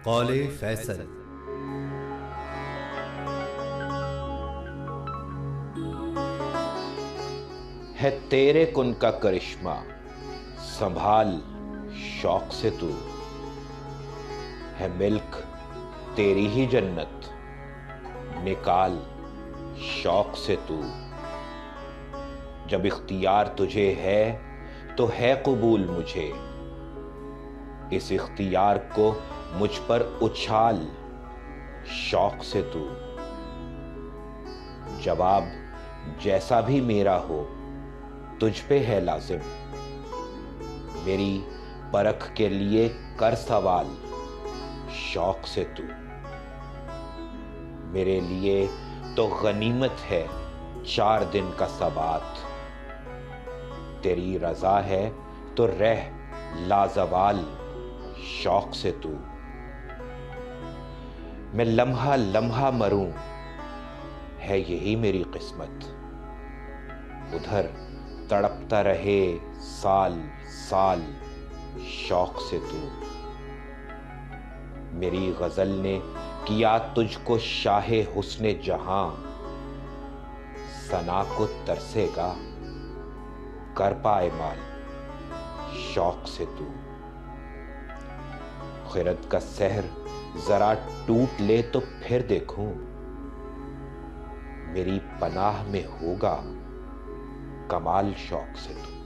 कौले फैसल। है तेरे कुन का करिश्मा, संभाल शौक से तू। है मिल्क तेरी ही जन्नत, निकाल शौक से तू। जब इख्तियार तुझे है तो है कबूल मुझे, इस इख्तियार को मुझ पर उछाल शौक से तू। जवाब जैसा भी मेरा हो तुझ पे है लाजिम, मेरी परख के लिए कर सवाल शौक से तू। मेरे लिए तो गनीमत है 4 दिन का सबात, तेरी रजा है तो रह लाजवाल शौक से तू। मैं लम्हा लम्हा मरूं है यही मेरी किस्मत, उधर तड़पता रहे साल साल शौक से तू। मेरी गजल ने किया तुझको शाहे हुस्ने जहां, सना को तरसेगा कर पाए माल शौक से तू। खिरत का सहर जरा टूट ले तो फिर देखूं, मेरी पनाह में होगा कमाल शौक से तू।